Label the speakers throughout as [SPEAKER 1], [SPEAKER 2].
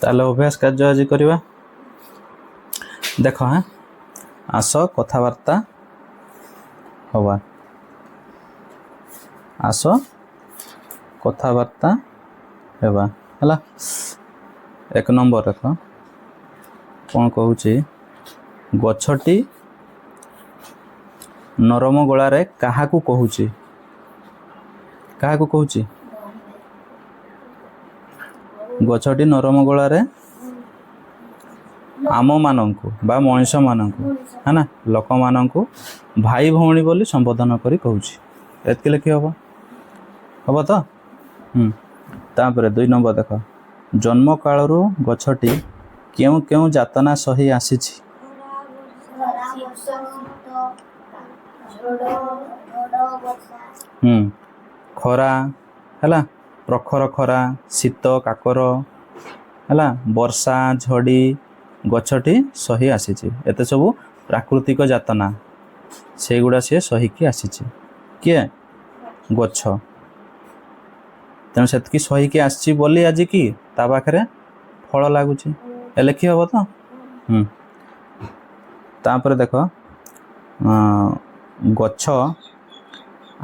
[SPEAKER 1] ताले अभ्यास कार्य आज करवा देख हाँ आस कथबार्ता हवा आस कथबार्ता हेबा हला। एक नंबर देख कौन कहूँ गछटी नरम गलारे काहाकू कहूची काहाकू कहूची गछटी नरम गलारे आम मानंकु बा मनुष्य मानंकु है ना लोक मानंकु भाई भौणी बोली संबोधन करी कहूची एतके लिखि हबो हबो तो तापर 2 नंबर देख जन्म कालरू गछटी केउ केउ जातना सही आसीछि खरा है प्रखर खरा शीत काकर है वर्षा झड़ी गछटी सही आसीछि एते सब प्राकृतिक जातना से गुड़ा सी सहीकी आसीछि किए गछ तेणु से सहीकी आसी बोली आज कि ता पाखरे फल लगुच लिखि हम तो तापर देख गछ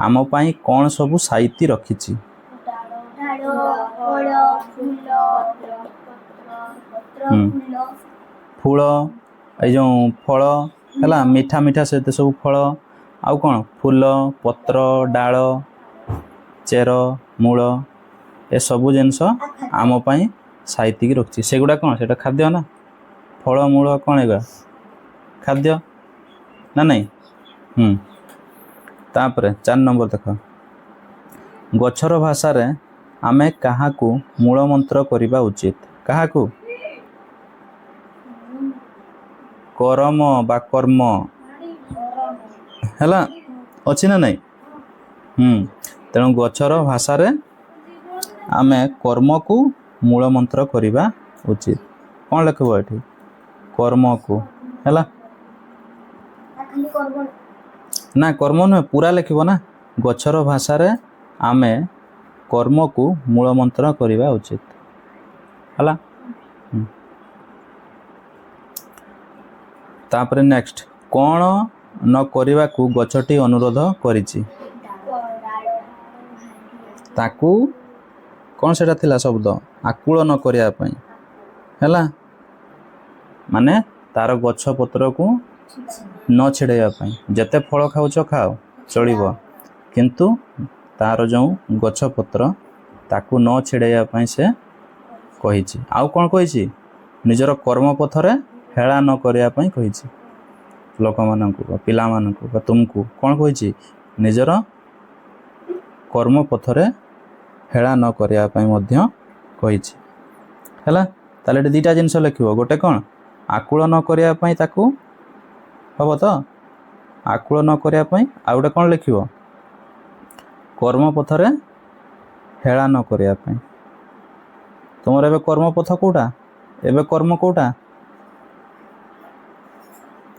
[SPEAKER 1] आम पाई कौन सबू साइती रखिछि फूल ये जो फल है मीठा मीठा से सब फल आउ कौन फूल पत्र डाल चेर मूल ए सबू जिनस आम पाई साइती रखी से गुड़ा कौन से खाद्य ना फल मूल कौन एगा खाद्य ना नहीं तापर 4 नंबर देख गछर भाषा रे आमे काहाकू मूल मंत्र करिबा उचित काहाकू करम बा कर्म हैला अच्छी ना नहीं तेणु गछर भाषा रे आमे कर्म को मूल मंत्र करिबा उचित कौन लिखबो एठी कर्म को हैला ना कर्म नुहे पूरा लिखब ना गछर भाषा रे आमे कर्म को मूल मंत्र करिबा उचित हला। तापर नेक्स्ट कौन न करिबा को गछटी अनुरोध करिछि ताकू कौन सेटा थिला शब्द आकुल न करिया पई हैला माने तार गछ पत्र को न छिड़ाइया पई जते फल खाउछ खाओ चलिबो किंतु तार जो गछ पत्र ताकू न छिड़ाइया पई से कहिछि आउ कौन कहिछि निजर कर्म पथरे हेला न करिया पई कहिछि लोक माननकु पिला माननकु तुमको कौन कहिछि निजर कर्म पथरे हेला न करिया पई मध्य कहिछि हैला ताले दुईटा जिंस लिखिबो गोटे कौन आकुल न करिया पई ताकू हबो तो आकुल न करिया पई आ गोटे कौन लिखिबो कर्म पथरे हेला न करिया पई तुमर एबे कर्म पथ कोटा एबे कर्म कोटा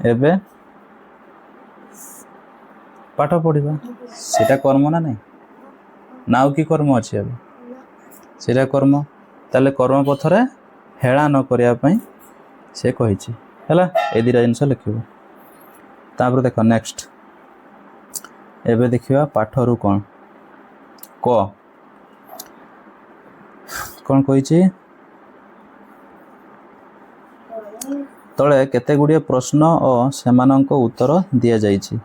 [SPEAKER 1] एबे पाठ पढ़िबा सेटा कर्म ना नहीं नाउ की कर्म अछि एबे सेटा कर्म ताले कर्म पथरे हेला न करिया पई से कहिछि हैला ए दिरा जिंस लिखिबो तापर देख नेक्स्ट एबे देखिबा पाठरू कौन क कौन कहिछि तले केते गुड़िए प्रश्न और सेमानंक उत्तर दिया जाइछि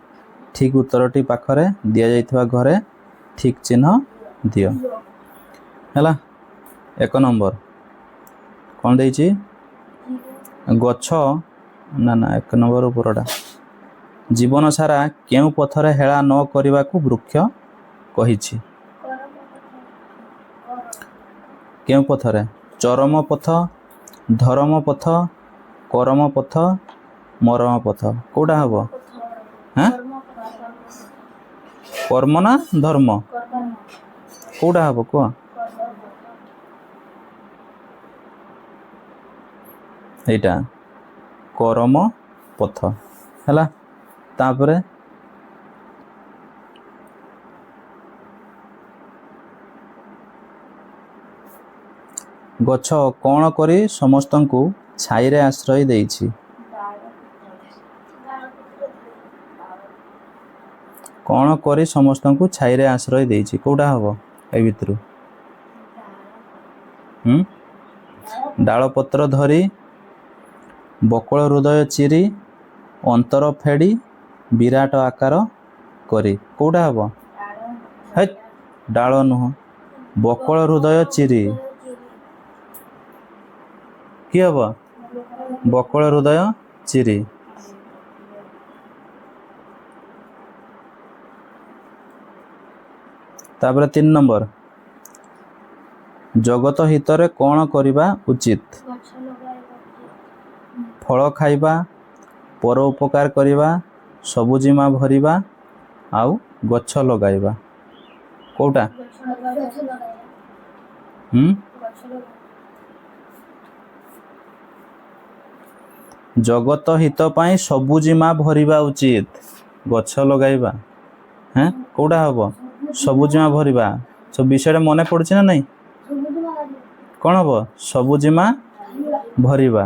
[SPEAKER 1] ठीक उत्तरटी पाखरे दिया जाइथिबा घरे ठीक चिन्ह दियो हैला। 1 नंबर कौन देइछि गछ ना ना 1 नंबर उपरटा जीवन सारा केउ पथरे हेला न करिबा को वृक्ष कहिछि केउ पथरे चरम पथ धर्म पथ करम पथ मरम पथ कोडा हबो हैं कर्म ना धर्म कोडा हबो को एटा करम पथ हैला तापरे ଗଛ କ'ଣ କରି ସମସ୍ତଙ୍କୁ ଛାଇରେ ଆଶ୍ରୟ ଦେଇଛି? କ'ଣ କରି ସମସ୍ତଙ୍କୁ ଛାଇରେ ଆଶ୍ରୟ ଦେଇଛି କୋଉଟା ହବ ଏ ଭିତରୁ? ଡାଳ ପତ୍ର ଧରି, ବକଳ ହୃଦୟ ଚିରି, ଅନ୍ତର ଫେଡ଼ି, ବିରାଟ ଆକାର କରି କୋଉଟା ହବ? ହେ ଡାଳ ନୁହଁ, ବକଳ ହୃଦୟ ଚିରି କି ହବ? ବକଳ ହୃଦୟ ଚିରି। ତାପରେ 3 ନମ୍ବର, ଜଗତ ହିତରେ କ'ଣ କରିବା ଉଚିତ? ଫଳ ଖାଇବା, ପର ଉପକାର କରିବା, ସବୁଜିମା ଭରିବା, ଆଉ ଗଛ ଲଗାଇବା କୋଉଟା? ଜଗତ ହିତ ପାଇଁ ସବୁଜିମା ଭରିବା ଉଚିତ, ଗଛ ଲଗାଇବା। হ্যাঁ କୋଉଟା ହବ? ସବୁଜିମା ଭରିବା। ସବୁ ବିଷୟରେ ମନେ ପଡୁଛି ନା ନାହିଁ? କ'ଣ ହବ? ସବୁଜିମା ଭରିବା।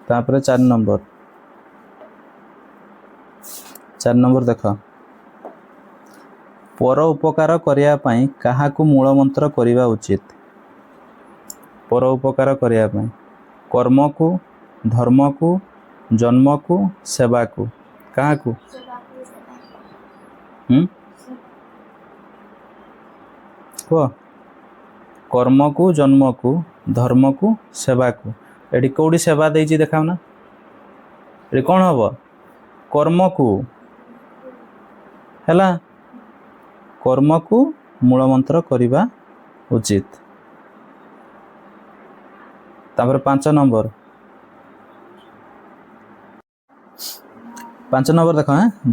[SPEAKER 1] ତାପରେ 4 ନମ୍ବର, 4 ନମ୍ବର ଦେଖ, ପର ଉପକାର କରିବା ପାଇଁ କାହାକୁ ମୂଳ ମନ୍ତ୍ର କରିବା ଉଚିତ? ପର ଉପକାର କରିବା ପାଇଁ କର୍ମକୁ, ଧର୍ମକୁ, ଜନ୍ମକୁ, ସେବାକୁ, କାହାକୁ? କୁହ। କର୍ମକୁ, ଜନ୍ମକୁ, ଧର୍ମକୁ, ସେବାକୁ। ଏଠି କୋଉଠି ସେବା ଦେଇଛି ଦେଖାଉ ନା? ଏଠି କ'ଣ ହବ? କର୍ମକୁ ହେଲା, କର୍ମକୁ ମୂଳ ମନ୍ତ୍ର କରିବା ଉଚିତ। ତାପରେ 5 ନମ୍ବର, 5 ନମ୍ବର ଦେଖ,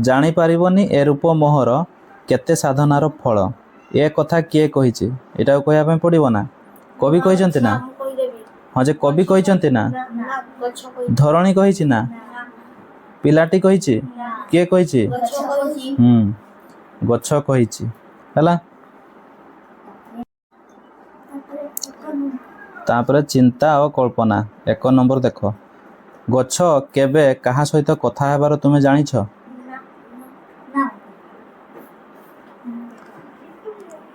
[SPEAKER 1] ଜାଣିପାରିବନି ଏ ରୂପ ମୋହର କେତେ ସାଧନାର ଫଳ, ଏ କଥା କିଏ କହିଛି? ଏଟାକୁ କହିବା ପାଇଁ ପଡ଼ିବ ନା? କବି କହିଛନ୍ତି ନା? ହଁ ଯେ କବି କହିଛନ୍ତି ନା? ଧରଣୀ କହିଛି ନା? ପିଲାଟି କହିଛି? କିଏ କହିଛି? ଗଛ କହିଛି ହେଲା। ତାପରେ ଚିନ୍ତା ଓ କଳ୍ପନା 1 ନମ୍ବର ଦେଖ, ଗଛ କେବେ କାହା ସହିତ କଥା ହେବାର ତୁମେ ଜାଣିଛ?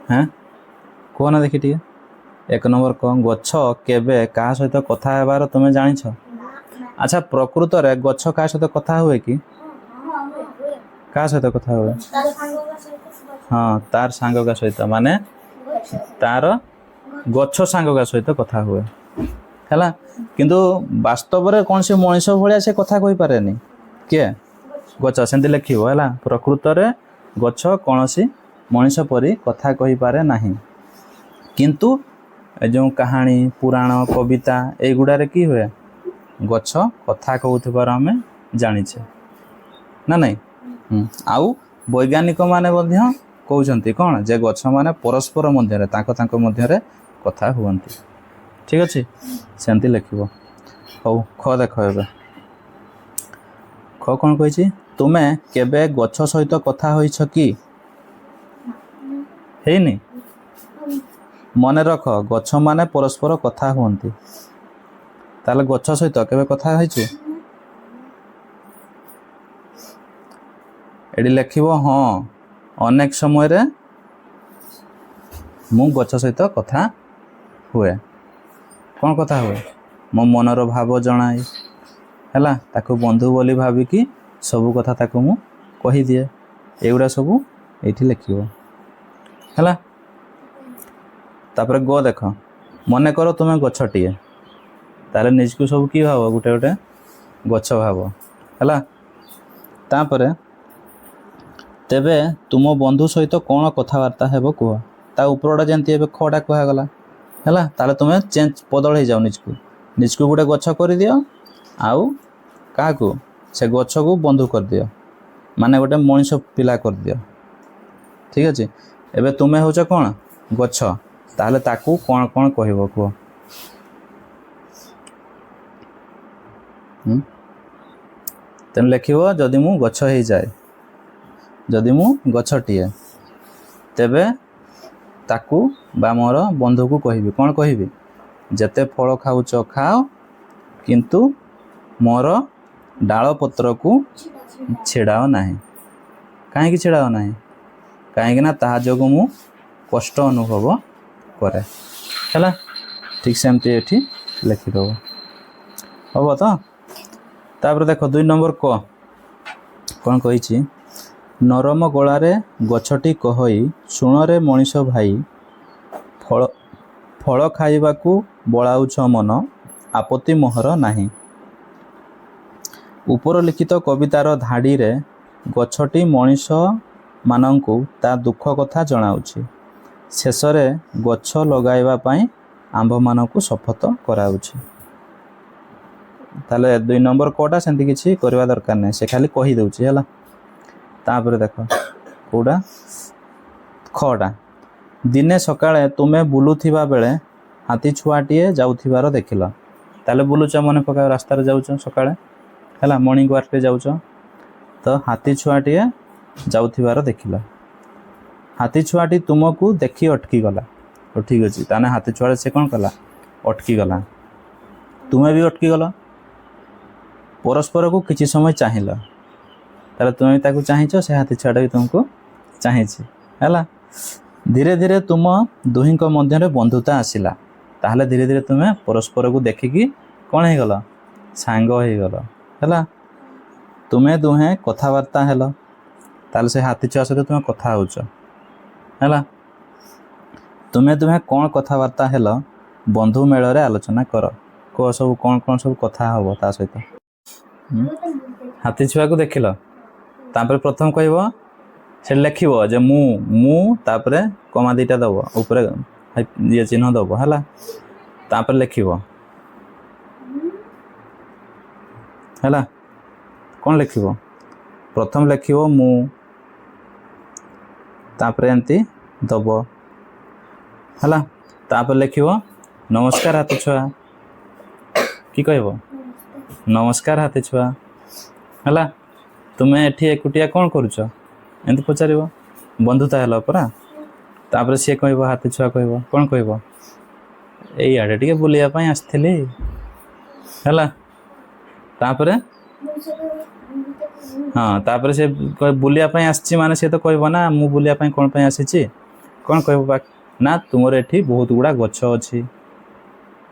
[SPEAKER 1] হ্যাঁ କୁହ ନା ଦେଖି ଟିକେ। 1 ନମ୍ବର କହ, ଗଛ କେବେ କାହା ସହିତ କଥା ହେବାର ତୁମେ ଜାଣିଛ? ଆଚ୍ଛା ପ୍ରକୃତରେ ଗଛ କାହା ସହିତ କଥା ହୁଏ କି? କାହା ସହିତ କଥା ହୁଏ? ହଁ ତାର ସାଙ୍ଗ କା ସହିତ, ମାନେ ତାର ଗଛ ସାଙ୍ଗ କା ସହିତ କଥା ହୁଏ ହେଲା। କିନ୍ତୁ ବାସ୍ତବରେ କୌଣସି ମଣିଷ ଭଳିଆ ସେ କଥା କହିପାରେନି। କିଏ? ଗଛ। ସେମିତି ଲେଖିବ ହେଲା, ପ୍ରକୃତରେ ଗଛ କୌଣସି ମଣିଷ ପରି କଥା କହିପାରେ ନାହିଁ। କିନ୍ତୁ ଏ ଯେଉଁ କାହାଣୀ, ପୁରାଣ, କବିତା ଏଇଗୁଡ଼ାରେ କି ହୁଏ? ଗଛ କଥା କହୁଥିବାର ଆମେ ଜାଣିଛେ ନା ନାହିଁ? ଆଉ ବୈଜ୍ଞାନିକ ମାନେ ମଧ୍ୟ କହୁଛନ୍ତି କ'ଣ, ଯେ ଗଛ ମାନେ ପରସ୍ପର ମଧ୍ୟରେ ତାଙ୍କ ମଧ୍ୟରେ କଥା ହୁଅନ୍ତି। ଠିକ ଅଛି, ସେମିତି ଲେଖିବ। ହଉ ଖ ଦେଖ, ଏବେ ଖ କ'ଣ କହିଛି? ତୁମେ କେବେ ଗଛ ସହିତ କଥା ହୋଇଛ କି? ହେଇନି? ମନେ ରଖ, ଗଛ ମାନେ ପରସ୍ପର କଥା ହୁଅନ୍ତି। ତାହେଲେ ଗଛ ସହିତ କେବେ କଥା ହେଇଛୁ? ଏଠି ଲେଖିବ, ହଁ ଅନେକ ସମୟରେ ମୁଁ ଗଛ ସହିତ କଥା ହୁଏ। କ'ଣ କଥା ହୁଏ? ମୋ ମନର ଭାବ ଜଣାଇ ହେଲା, ତାକୁ ବନ୍ଧୁ ବୋଲି ଭାବିକି ସବୁ କଥା ତାକୁ ମୁଁ କହିଦିଏ। ଏଗୁଡ଼ା ସବୁ ଏଇଠି ଲେଖିବ ହେଲା। ତାପରେ ଗ ଦେଖ, ମନେ କର ତୁମେ ଗଛଟିଏ, ତାହେଲେ ନିଜକୁ ସବୁ କି ଭାବ? ଗୋଟେ ଗୋଟେ ଗଛ ଭାବ ହେଲା। ତାପରେ ତେବେ ତୁମ ବନ୍ଧୁ ସହିତ କ'ଣ କଥାବାର୍ତ୍ତା ହେବ କୁହ? ତା ଉପରଟା ଯେମିତି ଏବେ ଖଟା କୁହାଗଲା ହେଲା, ତାହେଲେ ତୁମେ ଚେଞ୍ଜ ବଦଳ ହେଇଯାଉ, ନିଜକୁ ଗୋଟେ ଗଛ କରିଦିଅ, ଆଉ କାହାକୁ? ସେ ଗଛକୁ ବନ୍ଧୁ କରିଦିଅ, ମାନେ ଗୋଟେ ମଣିଷ ପିଲା କରିଦିଅ। ଠିକ ଅଛି, ଏବେ ତୁମେ ହେଉଛ କ'ଣ? ଗଛ। ତାହେଲେ ତାକୁ କ'ଣ କ'ଣ କହିବ କୁହ? ତେଣୁ ଲେଖିବ, ଯଦି ମୁଁ ଗଛ ହେଇଯାଏ, ଯଦି ମୁଁ ଗଛଟିଏ, ତେବେ ତାକୁ ବା ମୋର ବନ୍ଧୁକୁ କହିବି କ'ଣ କହିବି ଯେତେ ଫଳ ଖାଉଛ ଖାଅ କିନ୍ତୁ ମୋର ଡାଳ ପତ୍ରକୁ ଛିଡ଼ାଅ ନାହିଁ। କାହିଁକି ଛିଡ଼ାଅ ନାହିଁ? କାହିଁକି ନା ତାହା ଯୋଗୁଁ ମୁଁ କଷ୍ଟ ଅନୁଭବ କରେ। ହେଲା, ଠିକ୍ ସେମିତି ଏଠି ଲେଖିଦେବ। ହବ ତ? ତାପରେ ଦେଖ 2 ନମ୍ବର କ'ଣ କହିଛି, ନରମ ଗଳାରେ ଗଛଟି କହଇ ଶୁଣରେ ମଣିଷ ଭାଇ, ଫଳ ଖାଇବାକୁ ବଳାଉଛ ମନ, ଆପତ୍ତି ମୋହର ନାହିଁ। ଉପର ଲିଖିତ କବିତାର ଧାଡ଼ିରେ ଗଛଟି ମଣିଷମାନଙ୍କୁ ତା ଦୁଃଖ କଥା ଜଣାଉଛି। ଶେଷରେ ଗଛ ଲଗାଇବା ପାଇଁ ଆମ୍ଭମାନଙ୍କୁ ଶପଥ କରାଉଛି। ତାହେଲେ 2 ନମ୍ବର କଟା ସେମିତି କିଛି କରିବା ଦରକାର ନାହିଁ, ସେ ଖାଲି କହିଦେଉଛି। ହେଲା, ତାପରେ ଦେଖ କେଉଁଟା ଖଟା, ଦିନେ ସକାଳେ ତୁମେ ବୁଲୁଥିବା ବେଳେ ହାତୀ ଛୁଆଟିଏ ଯାଉଥିବାର ଦେଖିଲ। ତାହେଲେ ବୁଲୁଛ, ମନେ ପକାଅ, ରାସ୍ତାରେ ଯାଉଛ ସକାଳେ, ହେଲା, ମର୍ଣ୍ଣିଂ ୱାର୍କରେ ଯାଉଛ, ତ ହାତୀ ଛୁଆଟିଏ ଯାଉଥିବାର ଦେଖିଲ। ହାତୀ ଛୁଆଟି ତୁମକୁ ଦେଖି ଅଟକିଗଲା। ଠିକ୍ ଅଛି, ତାହେଲେ ହାତୀ ଛୁଆଟା ସେ କ'ଣ କଲା? ଅଟକିଗଲା। ତୁମେ ବି ଅଟକିଗଲ। ପରସ୍ପରକୁ କିଛି ସମୟ ଚାହିଁଲ। ତାହେଲେ ତୁମେ ବି ତାକୁ ଚାହିଁଛ, ସେ ହାତୀ ଛୁଆଟା ବି ତୁମକୁ ଚାହିଁଛି। ହେଲା, ଧୀରେ ଧୀରେ ତୁମ ଦୁହିଁଙ୍କ ମଧ୍ୟରେ ବନ୍ଧୁତା ଆସିଲା। ତାହେଲେ ଧୀରେ ଧୀରେ ତୁମେ ପରସ୍ପରକୁ ଦେଖିକି କ'ଣ ହେଇଗଲ? ସାଙ୍ଗ ହେଇଗଲ। ହେଲା, ତୁମେ ଦୁହେଁ କଥାବାର୍ତ୍ତା ହେଲ। ତାହେଲେ ସେ ହାତୀ ଛୁଆ ସହିତ ତୁମେ କଥା ହେଉଛ। ହେଲା, ତୁମେ ଦୁହେଁ କ'ଣ କଥାବାର୍ତ୍ତା ହେଲ ବନ୍ଧୁ ମେଳରେ ଆଲୋଚନା କର। କୁହ ସବୁ କ'ଣ ସବୁ କଥା ହେବ ତା ସହିତ। ହାତୀ ଛୁଆକୁ ଦେଖିଲ, ତାପରେ ପ୍ରଥମ କହିବ, ସେ ଲେଖିବ ଯେ ମୁଁ ତାପରେ କମା 2ଟା ଦେବ, ଉପରେ ଇଏ ଚିହ୍ନ ଦେବ। ହେଲା, ତାପରେ ଲେଖିବ। ହେଲା, କ'ଣ ଲେଖିବ? ପ୍ରଥମ ଲେଖିବ ମୁଁ, ତାପରେ ଏମିତି ଦେବ। ହେଲା, ତାପରେ ଲେଖିବ ନମସ୍କାର ହାତୀ ଛୁଆ। କି କହିବ? ନମସ୍କାର ହାତୀ ଛୁଆ। ହେଲା, ତୁମେ ଏଠି ଏକୁଟିଆ କ'ଣ କରୁଛ? ଏମିତି ପଚାରିବ। ବନ୍ଧୁତା ହେଲା ପରା। ତାପରେ ସିଏ କହିବ, ହାତୀ ଛୁଆ କହିବ କ'ଣ କହିବ? ଏଇଆଡ଼େ ଟିକେ ବୁଲିବା ପାଇଁ ଆସିଥିଲି। ହେଲା, ତାପରେ ହଁ, ତାପରେ ସେ ବୁଲିବା ପାଇଁ ଆସିଛି ମାନେ ସେ ତ କହିବ ନା ମୁଁ ବୁଲିବା ପାଇଁ କ'ଣ ପାଇଁ ଆସିଛି। କ'ଣ କହିବ? ନା ତୁମର ଏଠି ବହୁତ ଗୁଡ଼ା ଗଛ ଅଛି,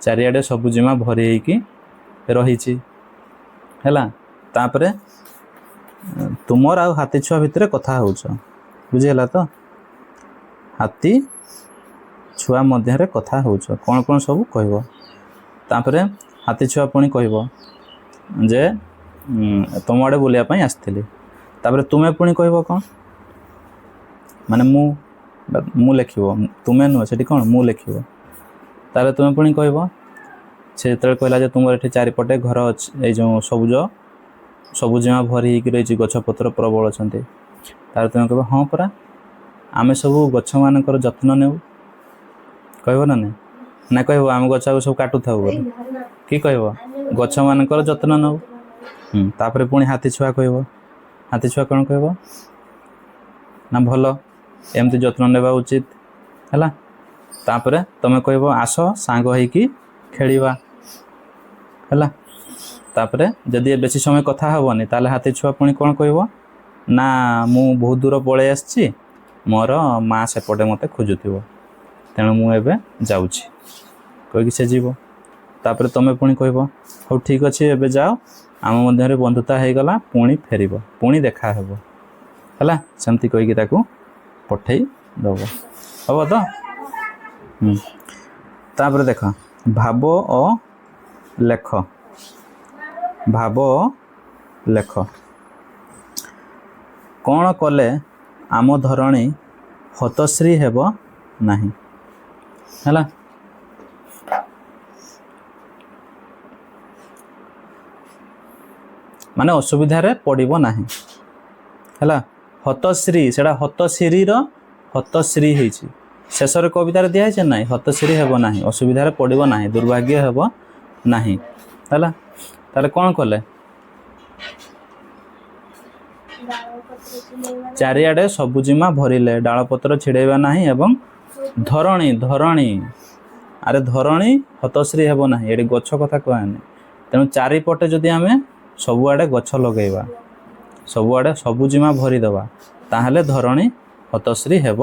[SPEAKER 1] ଚାରିଆଡ଼େ ସବୁଜିମା ଭରି ହେଇକି ରହିଛି। ହେଲା, ତାପରେ ତୁମର ଆଉ ହାତୀ ଛୁଆ ଭିତରେ କଥା ହେଉଛ। ବୁଝିହେଲା ତ? ହାତୀ ଛୁଆ ମଧ୍ୟରେ କଥା ହେଉଛ, କ'ଣ ସବୁ କହିବ। ତାପରେ ହାତୀ ଛୁଆ ପୁଣି କହିବ ଯେ ତୁମ ଆଡ଼େ ବୁଲିବା ପାଇଁ ଆସିଥିଲି। ତାପରେ ତୁମେ ପୁଣି କହିବ କ'ଣ? ମାନେ ମୁଁ ଲେଖିବ, ତୁମେ ନୁହେଁ, ସେଠି କ'ଣ ମୁଁ ଲେଖିବ। ତାହେଲେ ତୁମେ ପୁଣି କହିବ, ସେ ଯେତେବେଳେ କହିଲା ଯେ ତୁମର ଏଠି ଚାରିପଟେ ଘର ଅଛି, ଏଇ ଯେଉଁ ସବୁଜିମା ଭରି ହେଇକି ରହିଛି, ଗଛପତ୍ର ପ୍ରବଳ ଅଛନ୍ତି। ତାହେଲେ ତୁମେ କହିବ ହଁ ପରା, ଆମେ ସବୁ ଗଛମାନଙ୍କର ଯତ୍ନ ନେଉ। କହିବ ନା ନାହିଁ? ନା କହିବ ଆମେ ଗଛକୁ ସବୁ କାଟୁଥାଉ ବୋଲି? କି କହିବ? ଗଛମାନଙ୍କର ଯତ୍ନ ନେଉ। ତାପରେ ପୁଣି ହାତୀ ଛୁଆ କହିବ। ହାତୀ ଛୁଆ କ'ଣ କହିବ? ନା ଭଲ, ଏମିତି ଯତ୍ନ ନେବା ଉଚିତ। ହେଲା, ତାପରେ ତୁମେ କହିବ ଆସ ସାଙ୍ଗ ହେଇକି ଖେଳିବା। ହେଲା, ତାପରେ ଯଦି ବେଶୀ ସମୟ କଥା ହେବନି ତାହେଲେ ହାତୀ ଛୁଆ ପୁଣି କ'ଣ କହିବ? ନା ମୁଁ ବହୁତ ଦୂର ପଳେଇ ଆସିଛି, ମୋର ମା' ସେପଟେ ମୋତେ ଖୋଜୁଥିବ, ତେଣୁ ମୁଁ ଏବେ ଯାଉଛି କହିକି ସେ ଯିବ। ତାପରେ ତୁମେ ପୁଣି କହିବ ହଉ ଠିକ୍ ଅଛି, ଏବେ ଯାଅ, ଆମ ମଧ୍ୟରେ ବନ୍ଧୁତା ହେଇଗଲା, ପୁଣି ଫେରିବ, ପୁଣି ଦେଖା ହେବ। ହେଲା, ସେମିତି କହିକି ତାକୁ ପଠେଇ ଦେବ। ହେବ ତ? ତାପରେ ଦେଖ, ଭାବ ଓ ଲେଖ। ଭାବ ଓ ଲେଖ। କ'ଣ କଲେ ଆମ ଧରଣୀ ହତଶ୍ରୀ ହେବ ନାହିଁ। ହେଲା, ମାନେ ଅସୁବିଧାରେ ପଡ଼ିବ ନାହିଁ। ହେଲା, ହତଶ୍ରୀ, ସେଇଟା ହତଶ୍ରୀର ହତଶ୍ରୀ ହେଇଛି। ଶେଷରେ କବିତାରେ ଦିଆହେଇଛି ନାହିଁ, ହତଶ୍ରୀ ହେବ ନାହିଁ, ଅସୁବିଧାରେ ପଡ଼ିବ ନାହିଁ, ଦୁର୍ଭାଗ୍ୟ ହେବ ନାହିଁ। ହେଲା, ତାହେଲେ କ'ଣ କଲେ? ଚାରିଆଡ଼େ ସବୁଜିମା ଭରିଲେ, ଡାଳପତ୍ର ଛିଡ଼େଇବା ନାହିଁ ଏବଂ ଧରଣୀ ଧରଣୀ ଆରେ ଧରଣୀ ହତଶ୍ରୀ ହେବ ନାହିଁ, ଏଠି ଗଛ କଥା କୁହାନି। ତେଣୁ ଚାରିପଟେ ଯଦି ଆମେ ସବୁଆଡ଼େ ଗଛ ଲଗାଇବା, ସବୁଆଡ଼େ ସବୁଜିମା ଭରିଦେବା, ତାହେଲେ ଧରଣୀ ହତଶ୍ରୀ ହେବ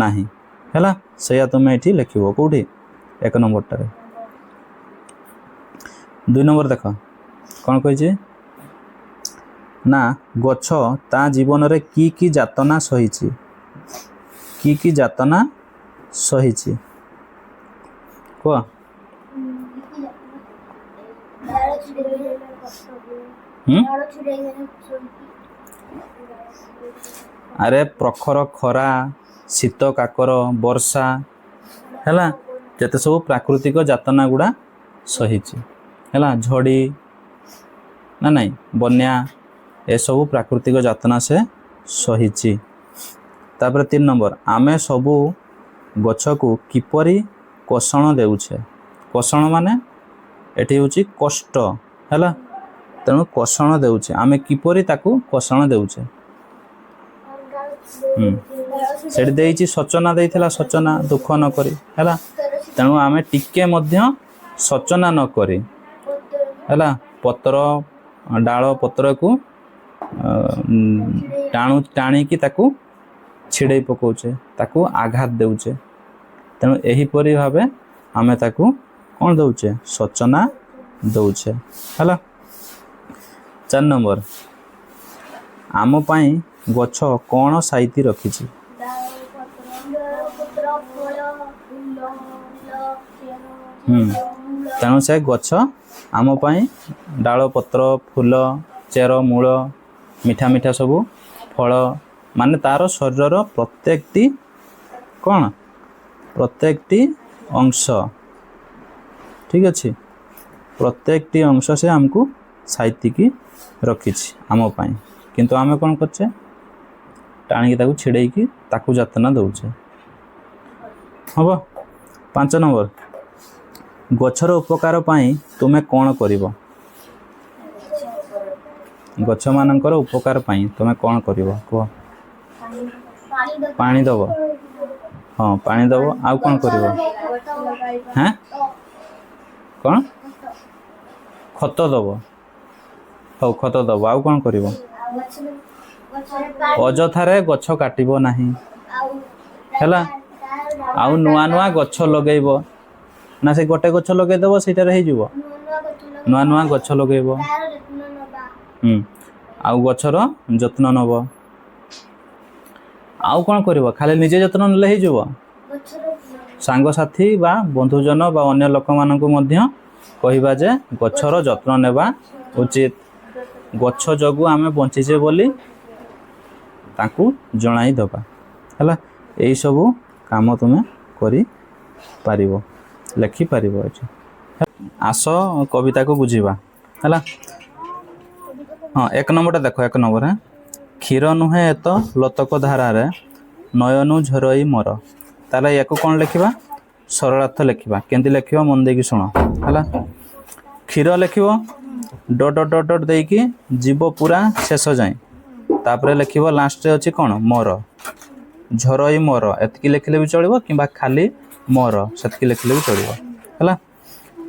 [SPEAKER 1] ନାହିଁ। ହେଲା, ସେଇଆ ତୁମେ ଏଠି ଲେଖିବ କେଉଁଠି 1 ନମ୍ବରଟାରେ। 2 ନମ୍ବର ଦେଖ କ'ଣ କହିଛି ନା ଗଛ ତା ଜୀବନରେ କି କି ଯାତନା ସହିଛି, କି କି ଯାତନା ସହିଛି କୁହ। ଆରେ ପ୍ରଖର ଖରା, ଶୀତ କାକର, ବର୍ଷା, ହେଲା, ଯେତେ ସବୁ ପ୍ରାକୃତିକ ଯାତନା ଗୁଡ଼ା ସହିଛି, ହେଲା, ଝଡ଼ି ନା ନାଇଁ ବନ୍ୟା, ଏସବୁ ପ୍ରାକୃତିକ ଯାତନା ସେ ସହିଛି। ତାପରେ 3 ନମ୍ବର ଆମେ ସବୁ ଗଛକୁ କିପରି କୋଷଣ ଦେଉଛେ। କୋଷଣ ମାନେ ଏଠି ହେଉଛି କଷ୍ଟ, ହେଲା, ତେଣୁ କୋଷଣ ଦେଉଛେ, ଆମେ କିପରି ତାକୁ କୋଷଣ ଦେଉଛେ। ସେଠି ଦେଇଛି ସଚନା, ଦେଇଥିଲା ସଚନା, ଦୁଃଖ ନ କରି, ହେଲା, ତେଣୁ ଆମେ ଟିକେ ମଧ୍ୟ ସଚନା ନ କରି, ହେଲା, ପତ୍ର ଡାଳ ପତ୍ରକୁ ଟାଣିକି ତାକୁ ଛିଡ଼େଇ ପକାଉଛେ, ତାକୁ ଆଘାତ ଦେଉଛେ। ତେଣୁ ଏହିପରି ଭାବେ ଆମେ ତାକୁ କ'ଣ ଦେଉଛେ, ସଚନା ଦେଉଛେ, ହେଲା। 4 ନମ୍ବର ଆମ ପାଇଁ ଗଛ କ'ଣ ସାଇତି ରଖିଛି। ତେଣୁ ସେ ଗଛ ଆମ ପାଇଁ ଡାଳ ପତ୍ର, ଫୁଲ, ଚେର, ମୂଳ, ମିଠା ମିଠା ସବୁ ଫଳ, ମାନେ ତାର ଶରୀରର ପ୍ରତ୍ୟେକଟି ଅଂଶ, ଠିକ୍ ଅଛି, ପ୍ରତ୍ୟେକଟି ଅଂଶ ସେ ଆମକୁ ସାଇତିକି ରଖିଛି ଆମ ପାଇଁ, କିନ୍ତୁ ଆମେ କ'ଣ କରୁଛେ, ଟାଣିକି ତାକୁ ଛିଡ଼େଇକି ତାକୁ ଯତ୍ନ ଦେଉଛେ। ହବ। 5 ନମ୍ବର ଗଛର ଉପକାର ପାଇଁ ତୁମେ କ'ଣ କରିବ। ଗଛମାନଙ୍କର ଉପକାର ପାଇଁ ତୁମେ କ'ଣ କରିବ କୁହ। ପାଣି ଦେବ, ହଁ ପାଣି ଦେବ, ଆଉ କ'ଣ କରିବ। ହାଁ କ'ଣ ଖତ ଦେବ, ହଉ ଖତ ଦେବ, ଆଉ କ'ଣ କରିବ। ଅଯଥାରେ ଗଛ କାଟିବ ନାହିଁ, ହେଲା, ଆଉ ନୂଆ ନୂଆ ଗଛ ଲଗେଇବ ନା, ସେ ଗୋଟେ ଗଛ ଲଗେଇଦେବ ସେଇଟାରେ ହେଇଯିବ, ନୂଆ ନୂଆ ଗଛ ଲଗେଇବ, ଆଉ ଗଛର ଯତ୍ନ ନେବ। ଆଉ କ'ଣ କରିବ, ଖାଲି ନିଜେ ଯତ୍ନ ନେଲେ ହେଇଯିବ, ସାଙ୍ଗସାଥି ବା ବନ୍ଧୁଜନ ବା ଅନ୍ୟ ଲୋକମାନଙ୍କୁ ମଧ୍ୟ କହିବା ଯେ ଗଛର ଯତ୍ନ ନେବା ଉଚିତ, ଗଛ ଯୋଗୁଁ ଆମେ ବଞ୍ଚିଛେ ବୋଲି ତାଙ୍କୁ ଜଣାଇ ଦେବା, ହେଲା। ଏଇସବୁ କାମ ତୁମେ କରିପାରିବ, ଲେଖିପାରିବ ଏଠି। ଆସ କବିତାକୁ ବୁଝିବା, ହେଲା। ହଁ 1 ନମ୍ବରଟା ଦେଖ, 1 ନମ୍ବର କ୍ଷୀର ନୁହେଁ ଏତ ଲୋତକ ଧାରାରେ ନୟନୁ ଝରଇ ମୋର। ତାହେଲେ ୟାକୁ କ'ଣ ଲେଖିବା, ସରଳାର୍ଥ ଲେଖିବା। କେମିତି ଲେଖିବ ମନ ଦେଇକି ଶୁଣ, ହେଲା। କ୍ଷୀର ଲେଖିବ, ଡଟ୍ ଡଟ୍ ଡଟ୍ ଦେଇକି ଯିବ ପୁରା ଶେଷ ଯାଏଁ, ତାପରେ ଲେଖିବ ଲାଷ୍ଟରେ ଅଛି କ'ଣ, ମୋର। ଝରଇ ମୋର ଏତିକି ଲେଖିଲେ ବି ଚଳିବ, କିମ୍ବା ଖାଲି ମୋର ସେତିକି ଲେଖିଲେ ବି ଚଳିବ, ହେଲା।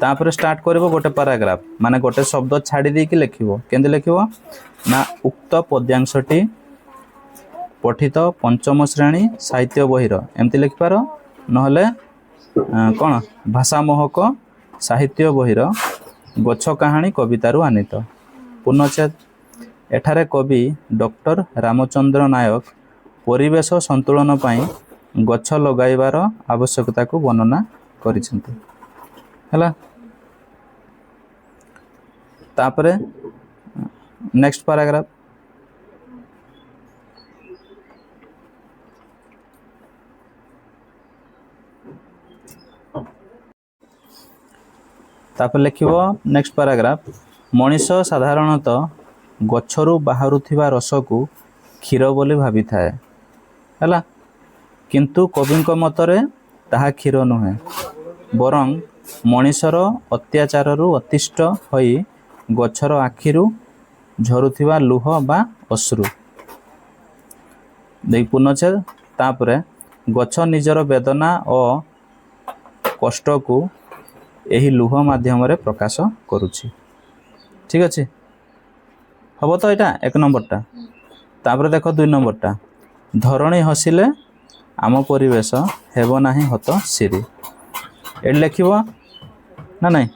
[SPEAKER 1] ତାପରେ ଷ୍ଟାର୍ଟ କରିବ ଗୋଟେ ପାରାଗ୍ରାଫ, ମାନେ ଗୋଟେ ଶବ୍ଦ ଛାଡ଼ି ଦେଇକି ଲେଖିବ। କେମିତି ଲେଖିବ ନା ଉକ୍ତ ପଦ୍ୟାଂଶଟି ପଠିତ 5ମ ଶ୍ରେଣୀ ସାହିତ୍ୟ ବହିର, ଏମିତି ଲେଖିପାର, ନହେଲେ କ'ଣ ଭାଷା ମହକ ସାହିତ୍ୟ ବହିର ଗଛ କାହାଣୀ କବିତାରୁ ଆନିତ। ପୂର୍ଣ୍ଣଚ୍ଛେଦ ଏଠାରେ କବି ଡକ୍ଟର ରାମଚନ୍ଦ୍ର ନାୟକ ପରିବେଶ ସନ୍ତୁଳନ ପାଇଁ ଗଛ ଲଗାଇବାର ଆବଶ୍ୟକତାକୁ ବର୍ଣ୍ଣନା କରିଛନ୍ତି, ହେଲା। ତାପରେ ନେକ୍ସଟ ପାରାଗ୍ରାଫ, ତାପରେ ଲେଖିବ ନେକ୍ସଟ ପାରାଗ୍ରାଫ, ମଣିଷ ସାଧାରଣତଃ ଗଛରୁ ବାହାରୁଥିବା ରସକୁ କ୍ଷୀର ବୋଲି ଭାବିଥାଏ, ହେଲା, କିନ୍ତୁ କବିଙ୍କ ମତରେ ତାହା କ୍ଷୀର ନୁହେଁ, ବରଂ ମଣିଷର ଅତ୍ୟାଚାରରୁ ଅତିଷ୍ଠ ହୋଇ ଗଛର ଆଖିରୁ ଝରୁଥିବା ଲୁହ ବା ଅଶ୍ରୁ। ଦେଇ ପୂର୍ଣ୍ଣଚ୍ଛେଦ ତାପରେ ଗଛ ନିଜର ବେଦନା ଓ କଷ୍ଟକୁ ଏହି ଲୁହ ମାଧ୍ୟମରେ ପ୍ରକାଶ କରୁଛି। ଠିକ ଅଛି, ହବ ତ ଏଇଟା 1 ନମ୍ବରଟା। ତାପରେ ଦେଖ 2 ନମ୍ବରଟା, ଧରଣୀ ହସିଲେ ଆମ ପରିବେଶ ହେବ ନାହିଁ ହତ ସିରି। ଏଠି ଲେଖିବ ନା ନାଇଁ,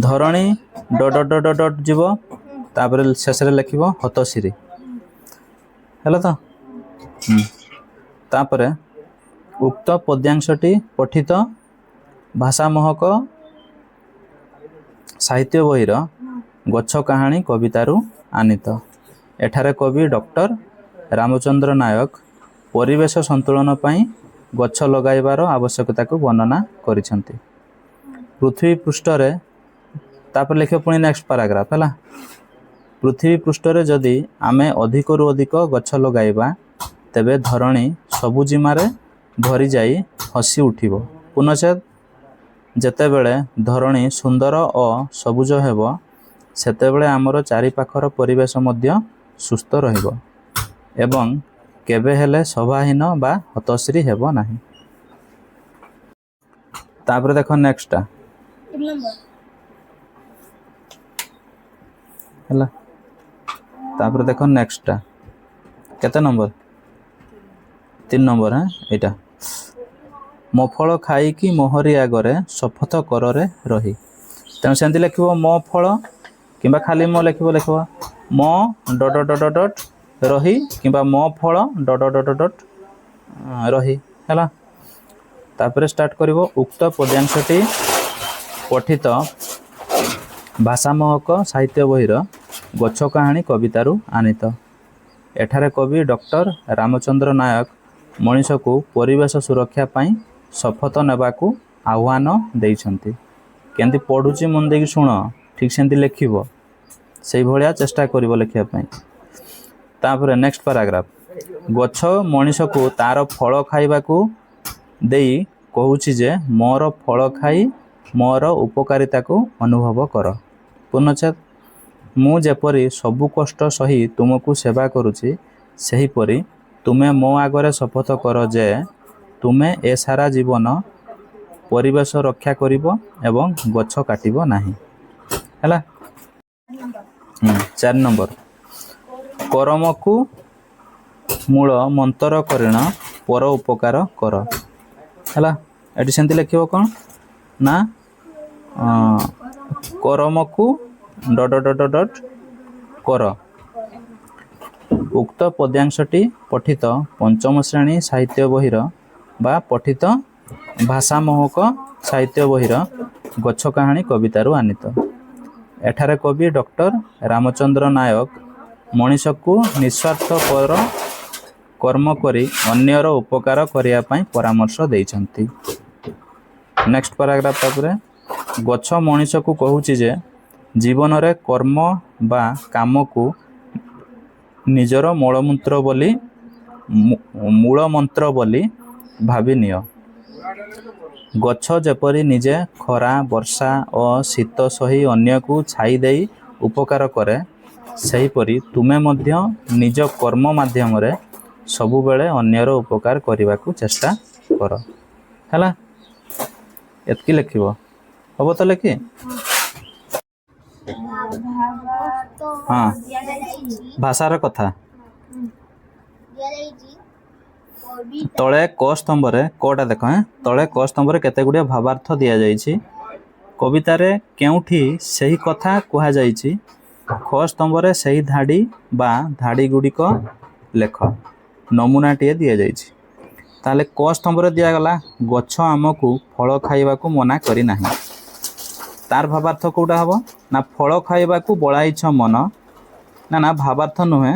[SPEAKER 1] ଧରଣୀ ଡଟ୍ ଡଟ୍ ଡଟ୍ ଡଟ୍ ଯିବ, ତାପରେ ଶେଷରେ ଲେଖିବ ହତଶିରି। ହେଲା ତ? ତାପରେ ଉକ୍ତ ପଦ୍ୟାଂଶଟି ପଠିତ ଭାଷାମୋହକ ସାହିତ୍ୟ ବହିର ଗଛ କାହାଣୀ କବିତାରୁ ଆନିତ। ଏଠାରେ କବି ଡକ୍ଟର ରାମଚନ୍ଦ୍ର ନାୟକ ପରିବେଶ ସନ୍ତୁଳନ ପାଇଁ ଗଛ ଲଗାଇବାର ଆବଶ୍ୟକତାକୁ ବର୍ଣ୍ଣନା କରିଛନ୍ତି। ପୃଥିବୀ ପୃଷ୍ଠରେ, ତାପରେ ଲେଖିବ ପୁଣି ନେକ୍ସଟ ପାରାଗ୍ରାଫ ହେଲା, ପୃଥିବୀ ପୃଷ୍ଠରେ ଯଦି ଆମେ ଅଧିକରୁ ଅଧିକ ଗଛ ଲଗାଇବା ତେବେ ଧରଣୀ ସବୁଜିମାରେ ଭରିଯାଇ ହସି ଉଠିବ। ପୁନଶ୍ଚ ଯେତେବେଳେ ଧରଣୀ ସୁନ୍ଦର ଓ ସବୁଜ ହେବ ସେତେବେଳେ ଆମର ଚାରିପାଖର ପରିବେଶ ମଧ୍ୟ ସୁସ୍ଥ ରହିବ ଏବଂ କେବେ ହେଲେ ସଭାହୀନ ବା ହତଶ୍ରୀ ହେବ ନାହିଁ। ତାପରେ ଦେଖ ନେକ୍ସଟଟା ହେଲା, ତାପରେ ଦେଖ ନେକ୍ସଟଟା କେତେ ନମ୍ବର, 3 ନମ୍ବର। ଏଇଟା, ମୋ ଫଳ ଖାଇକି ମୋହରି ଆଗରେ ଶପଥ କରରେ ରହି। ତେଣୁ ସେମିତି ଲେଖିବ ମୋ ଫଳ କିମ୍ବା ଖାଲି ମୋ ଲେଖିବ ମୋ ଡଟ୍ ଡଟ୍ ଡଟ୍ ଡଟ୍ ରହି କିମ୍ବା ମୋ ଫଳ ଡଟ୍ ଡଟ୍ ଡଟ୍ ଡଟ୍ ରହି ହେଲା। ତାପରେ ଷ୍ଟାର୍ଟ କରିବ, ଉକ୍ତ ପଦ୍ୟାଂଶଟି ପଠିତ ଭାଷାମୋହକ ସାହିତ୍ୟ ବହିର ଗଛ କାହାଣୀ କବିତାରୁ ଆନିତ। ଏଠାରେ କବି ଡକ୍ଟର ରାମଚନ୍ଦ୍ର ନାୟକ ମଣିଷକୁ ପରିବେଶ ସୁରକ୍ଷା ପାଇଁ ଶପଥ ନେବାକୁ ଆହ୍ୱାନ ଦେଇଛନ୍ତି। କେମିତି ପଢ଼ୁଛି ମନ ଦେଇକି ଶୁଣ, ଠିକ୍ ସେମିତି ଲେଖିବ, ସେଇଭଳିଆ ଚେଷ୍ଟା କରିବ ଲେଖିବା ପାଇଁ। ତାପରେ ନେକ୍ସଟ ପାରାଗ୍ରାଫ, ଗଛ ମଣିଷକୁ ତାର ଫଳ ଖାଇବାକୁ ଦେଇ କହୁଛି ଯେ ମୋର ଫଳ ଖାଇ ମୋର ଉପକାରିତାକୁ ଅନୁଭବ କର। ପୁନଶ୍ଚ ମୁଁ ଯେପରି ସବୁ କଷ୍ଟ ସହି ତୁମକୁ ସେବା କରୁଛି ସେହିପରି ତୁମେ ମୋ ଆଗରେ ଶପଥ କର ଯେ ତୁମେ ଏ ସାରା ଜୀବନ ପରିବେଶ ରକ୍ଷା କରିବ ଏବଂ ଗଛ କାଟିବ ନାହିଁ। ହେଲା। 4 ନମ୍ବର, କରମକୁ ମୂଳ ମନ୍ତର କରିଣ ପର ଉପକାର କର। ହେଲା, ଏଠି ସେମିତି ଲେଖିବ କ'ଣ ନା କରମକୁ ଡଟ୍ ଡଟ୍ ଡଟ୍ ଡଟ୍ କର। ଉକ୍ତ ପଦ୍ୟାଂଶଟି ପଠିତ ପଞ୍ଚମ ଶ୍ରେଣୀ ସାହିତ୍ୟ ବହିର ବା ପଠିତ ଭାଷାମୋହକ ସାହିତ୍ୟ ବହିର ଗଛ କାହାଣୀ କବିତାରୁ ଆନିତ। ଏଠାରେ କବି ଡକ୍ଟର ରାମଚନ୍ଦ୍ର ନାୟକ ମଣିଷକୁ ନିଃସ୍ୱାର୍ଥପର କର୍ମ କରି ଅନ୍ୟର ଉପକାର କରିବା ପାଇଁ ପରାମର୍ଶ ଦେଇଛନ୍ତି। ନେକ୍ସଟ ପାରାଗ୍ରାଫ, ତାପରେ ଗଛ ମଣିଷକୁ କହୁଛି ଯେ ଜୀବନରେ କର୍ମ ବା କାମକୁ ନିଜର ମୂଳମନ୍ତ୍ର ବୋଲି ଭାବି ନିଅ। ଗଛ ଯେପରି ନିଜେ ଖରା ବର୍ଷା ଓ ଶୀତ ସହି ଅନ୍ୟକୁ ଛାଇ ଦେଇ ଉପକାର କରେ ସେହିପରି ତୁମେ ମଧ୍ୟ ନିଜ କର୍ମ ମାଧ୍ୟମରେ ସବୁବେଳେ ଅନ୍ୟର ଉପକାର କରିବାକୁ ଚେଷ୍ଟା କର। ହେଲା, ଏତିକି ଲେଖିବ, ହବ ତ ଲେଖି? ହଁ, ଭାଷାର କଥା ତଳେ କ ସ୍ତମ୍ଭରେ, କଟା ଦେଖ, ତଳେ କ ସ୍ତମ୍ଭରେ କେତେ ଗୁଡ଼ିଏ ଭାବାର୍ଥ ଦିଆଯାଇଛି। କବିତାରେ କେଉଁଠି ସେହି କଥା କୁହାଯାଇଛି ଖ ସ୍ତମ୍ଭରେ ସେହି ଧାଡ଼ି ବା ଧାଡ଼ି ଗୁଡ଼ିକ ଲେଖ। ନମୁନାଟିଏ ଦିଆଯାଇଛି। ତାହେଲେ କ ସ୍ତମ୍ଭରେ ଦିଆଗଲା ଗଛ ଆମକୁ ଫଳ ଖାଇବାକୁ ମନା କରିନାହିଁ। ତାର ଭାବାର୍ଥ କେଉଁଟା ହେବ ନା ଫଳ ଖାଇବାକୁ ବଳାଇଛ ମନ, ନା ଭାବାର୍ଥ ନୁହେଁ,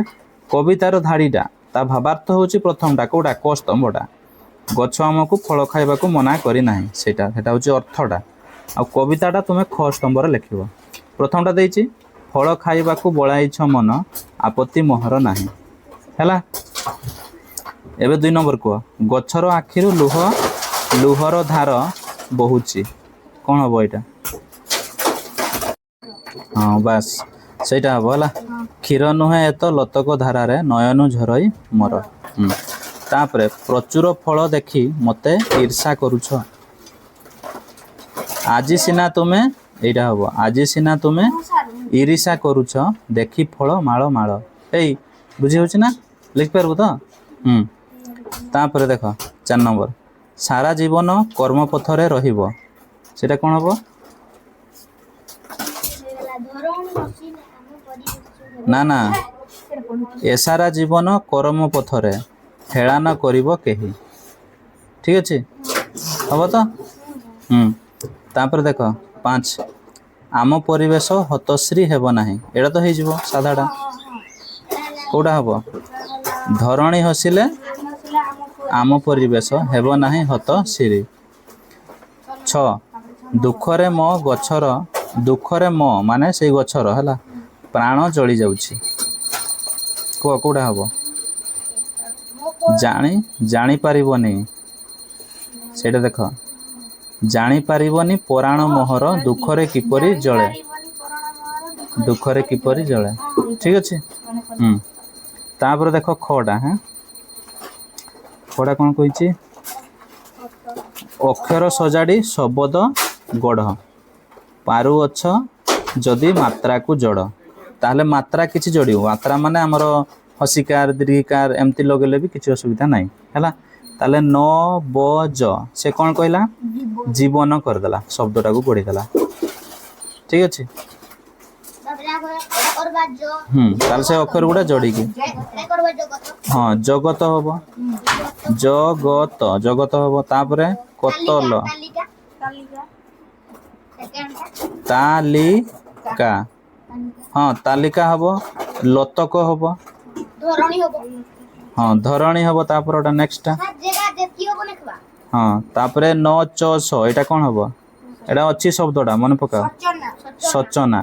[SPEAKER 1] କବିତାର ଧାଡ଼ିଟା ତା ଭାବାର୍ଥ ହେଉଛି ପ୍ରଥମଟା କେଉଁଟା କ ସ୍ତମ୍ଭଟା, ଗଛ ଆମକୁ ଫଳ ଖାଇବାକୁ ମନା କରିନାହିଁ, ସେଟା ହେଉଛି ଅର୍ଥଟା। ଆଉ କବିତାଟା ତୁମେ ଖ ସ୍ତମ୍ଭରେ ଲେଖିବ। ପ୍ରଥମଟା ଦେଇଛି ଫଳ ଖାଇବାକୁ ବଳାଇଛ ମନ ଆପତ୍ତି ମୋହର ନାହିଁ। ହେଲା, ଏବେ 2 ନମ୍ବର କୁହ, ଗଛର ଆଖିରୁ ଲୁହର ଧାର ବହୁଛି, କ'ଣ ହବ ଏଇଟା? ହଁ ବାସ୍ ସେଇଟା ହବ। ହେଲା, କ୍ଷୀର ନୁହେଁ ଏତ ଲତକ ଧାରାରେ ନୟନ ଝରଇ ମୋର। तापरे प्रचुर फल देखी मते ईर्षा करूछ आज सिना तुमे एटा हबो आज सिना तुमे ईर्षा करूछ देखी फल माळ माळ ए बुझी होछ ना लिख परबो तो तापरे देख 4 नंबर सारा जीवन कर्म पथरे रहिबो सेटा कोन हबो ना ना ए सारा जीवन कर्म पथरे हेळान करिवो केही ठीक अछि हबो तो तापर देख 5 आम परिवेश हतश्री हेबो नाही एटा तो हे जिवो साधाडा कोडा हबो धरणी हसिले आम परिवेश हेबो नाही हतश्री 6 दुखरे मो गछर दुखरे मो माने से गछर हला प्राण जळी जाउछि कोडा हबो जानी पारिबोनी सेटा देख जानी पारिबोनी पुराण मोहर दुखरे किपरि जळे ठीक अछि तापर देख खडा हैं खडा कोन कहिछि अक्षर सजाडी शब्द गढ़ पारु अछ जदि मात्रा को जोड़ ताहले मात्रा किछि जोड़ियो मात्रा माने हमर हसिकार दीर्घिकार एमती लगेले भी किछि असुविधा नाही हैला ताले न ब ज से कोन कहला जीवन कर देला शब्दटा को गढ़ी देला ठीक अछि ताले से अक्षर गुडा जोड़ी की हां जगत होबो जगत होबो तापरे कतल तालिका हाँ तालिका हबो लतक हबो धरणी हबो हाँ धरणी हबो तापर ओटा नेक्स्ट हाँ तापरे न चस एटा कोन हबो एटा अछि शब्दटा मन पका सचना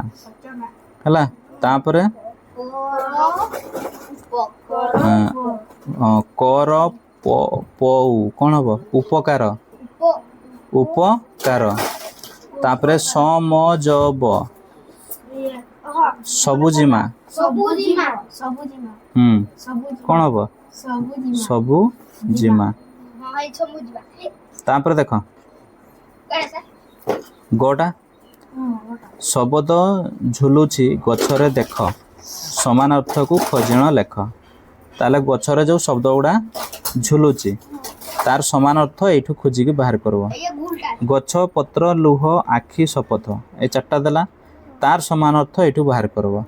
[SPEAKER 1] हला तापरे कर पौ कोन हबो उपकार तापरे समजब सबुजिमा कोन हबो सबुजिमा तापरे देख गोटा शब्द झुलुछि गछरे देख समान अर्थ को खोजण लेख ताले गछरे जो शब्द गुडा झुलुछि तार समान अर्थ एठु खोजी के बाहर करबो गछ पत्र लुह आखी शपथ ए चारटा देला तार समान अर्थ एठु बाहर करबो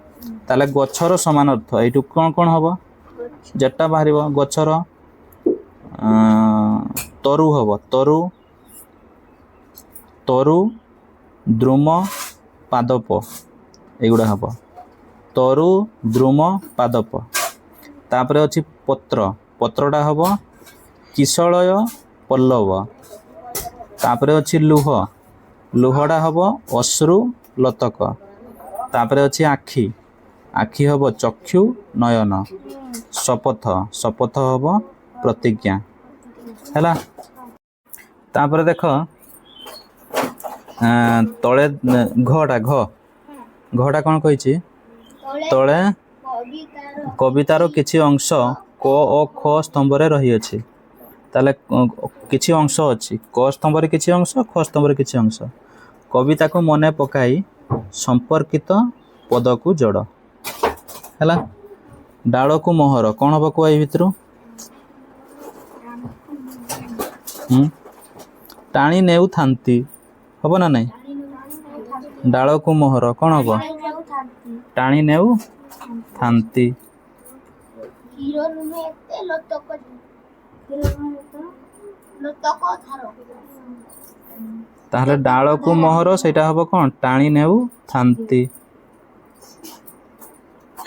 [SPEAKER 1] ताले गछर समान अर्थ एठु कोन कोन हबो जेटा बाहरिबो गछर तरु हबो तरु द्रुम पादप एगुडा हबो तरु द्रुम पादप तापरे अछि पत्रटा हबो किशलय पल्लव तापरे अछि लुहडा हबो अश्रु लतक तापरे अछि आखी हबो चक्षु नयन शपथ हबो प्रतिज्ञा हैला तापरे देख तळे घटा कोन कहिछि तळे कवितार किछि अंश क ओ ख स्तंभ रे रही अछि ताले किछि अंश अछि क स्तंभ रे किछि अंश ख स्तंभ रे किछि अंश कविता को मने पकाई संपर्कित पद को जोड़ हैला डाल को मोहर कोन हबो को एई भितरु टाणी नेउ थांती हबो ना नहीं डाल को मोहर कोन हबो टाणी नेउ थांती ताहले डाल को मोहर सेटा हबो कोन टाणी नेउ थांती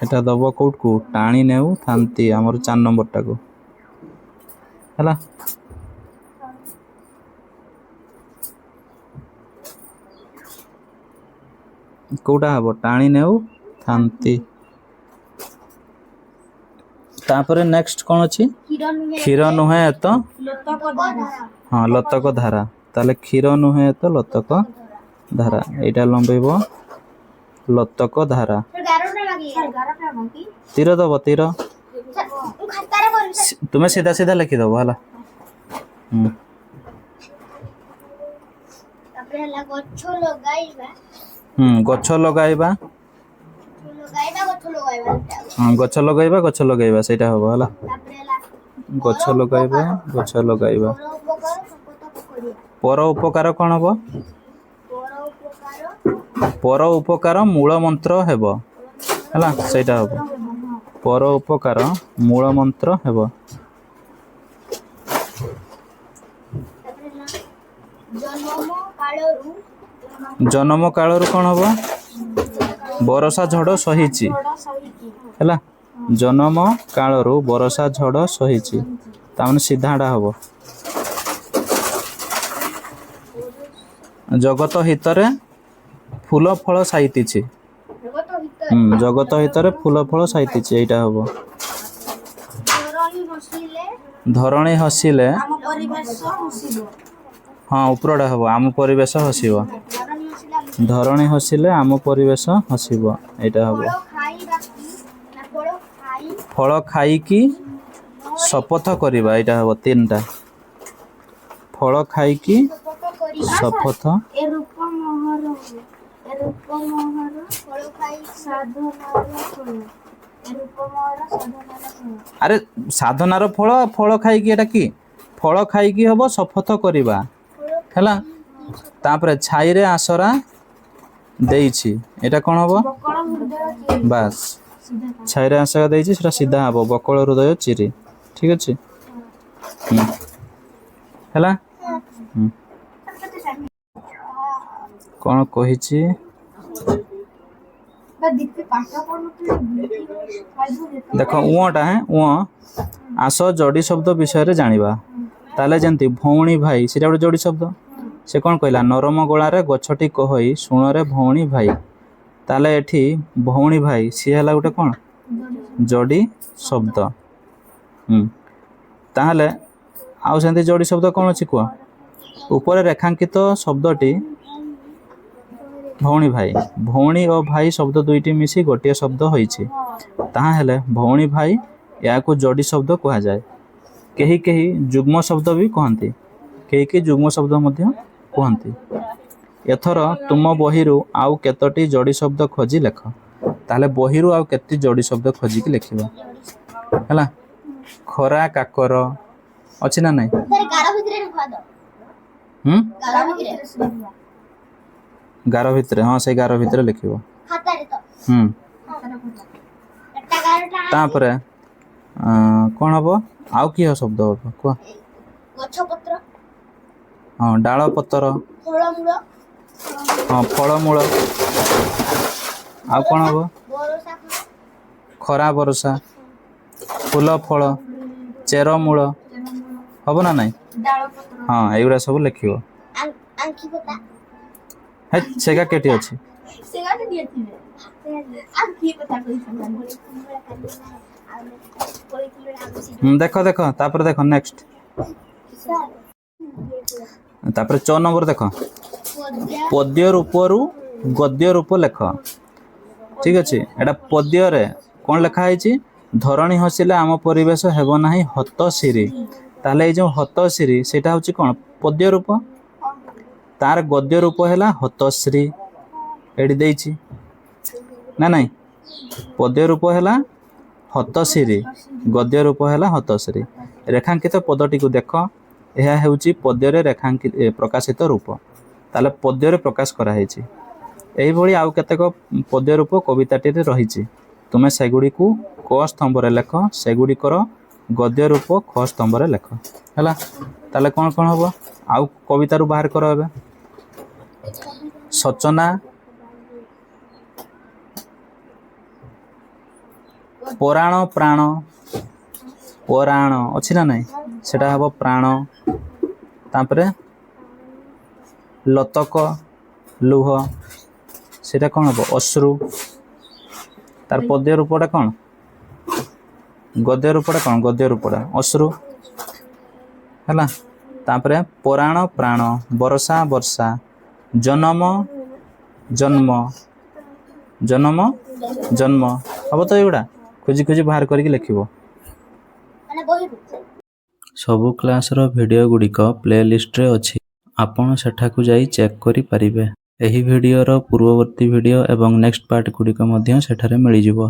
[SPEAKER 1] एटा दबो कोट को टाणी नेउ थांती हमर 4 नंबर टा को हैला कोटा हबो टाणी नेउ थांती तापरे नेक्स्ट कोन अछि क्षीर नुहे तो हां लतक धारा ताले क्षीर नुहे तो लतक धारा एटा लंबेबो लतक धारा तीर दबो तीर तुम्हें सीधा सीधा लिखि दबो हला गछ लगाइबा गछ लगाइबा सेटा हबो हला गछ लगाइबा पर उपकार कौन हबो पर उपकार मूल मंत्र हेबो हला सेटा हबो पर उपकार मूल मंत्र हेबो जन्म कालरू कौन हबो बरसा झड़ सहीची हैला जन्म कालरू बरसा झड़ सहीची तामने सीधाड़ा हबो जगत हितरे फूल फल साइतिची जगत हितरे फूल फल साइतिची एटा हबो धरणी हसिले हाँ उपरडा हबो आम परिवेश हसिबो धरणी हसिले आम परिवेश हसिबो एटा हबो फल खाई की शपथ करिबा एटा हबो तीनटा फल खाई की शपथ अरे साधनार फल फल खाई की एटा की फल खाई की हबो शपथ करिबा हैला तापरे छाई रे आसरा देइछि एटा कोन हबो बस छाई रे आसरा देइछि सेटा सीधा हबो बकळ हृदय चिरी ठीक अछि हैला कोन कहिछि देखो उटा है आस जोड़ी शब्द विषय रे जानिबा ताले जंती भौणी भाई सेटा गोटे जोड़ी शब्द से कौन कहला नरम गलारे गछटी कहई सुणरे भौणी भाई ताले एठी भौणी भाई सी हला गोटे कौन जोड़ी शब्द ताहले आउ सेंती जोड़ी शब्द कौन अछि को ऊपर रेखांकित शब्दटी भौणी भाई भौणी और भाई शब्द दुईटी मिसी गोटे शब्द होइछि ताहा हेले भौणी भाई या को जोड़ी शब्द कहा जाए केही केही जुग्म शब्द भी कहंती केही के जुग्म शब्द मध्य कहंती एथर तुम बहिरु आउ केतोटी जोड़ी शब्द खोजी लेख ताले बहिरु आउ केती जोड़ी शब्द खोजी की लेखिबा हला खरा काकर अछि ना नहीं गारो भितरे हाँ से गारो भितरे लिखिबो तापरे कौन हबो आउ की हो शब्द हबो को गछ पत्र हाँ डाल पत्र फलमूल हाँ फलमूल आउ कौन हबो खरा बरसा फूल फल चेरमूल हबो ना नहीं हाँ एगुड़ा सब लिखिबो है सेगा केटी अछि सेगा के दिए थिले आ की पता कोई संग देखो देखो तापर देखो नेक्स्ट तापर 4 नंबर देखो पद्य रूपरु गद्य रूप लेख ठीक अछि एटा पद्य रे कोन लेखा हैछि धरणी हसिले आम परिवेश हेबो नाही हतशिरी ताले ए जो हतशिरी सेटा होछि कोन पद्य रूप तार गद्य रूप हैला हतश्री एडी देइछि ना नहीं पद्य रूप हैला हतशिरी गद्य रूप हैला हतश्री रेखांकित पदटी को देख यह हेउछि पद्य रे रेखांकित प्रकाशित रूप ताले पद्य रे प्रकाश करा हैछि एही भଳି आउ केतेक पद्य रूप कविताटी रे रहिछि तुमे सेगुडी को क स्तंभ रे लेख सेगुडी कर गद्य रूप ख स्तंभ रे लेख हैला ताले कोन कोन हबो आउ कविता रु बाहर करो एबे सचना पुराण प्राण पुराण अछि ना नहीं सेटा हबो प्राण तापरे लतक लुह सेटा कोन हबो अश्रु तार पद्य रूपटा कोन गद्य रूपटा कोन गद्य रूपटा अश्रु हैला तापरे पुराण प्राण वर्षा वर्षा जन्म जन्म जन्म जन्म अब तो एगुड़ा खोजी खोजी बाहर करके लिखिबो माने ସବୁ କ୍ଲାସର ଭିଡ଼ିଓ ଗୁଡ଼ିକ ପ୍ଲେଲିଷ୍ଟରେ ଅଛି। ଆପଣ ସେଠାକୁ ଯାଇ ଚେକ୍ କରିପାରିବେ। ଏହି ଭିଡ଼ିଓର ପୂର୍ବବର୍ତ୍ତୀ ଭିଡ଼ିଓ ଏବଂ ନେକ୍ସଟ ପାର୍ଟ ଗୁଡ଼ିକ ମଧ୍ୟ ସେଠାରେ ମିଳିଯିବ।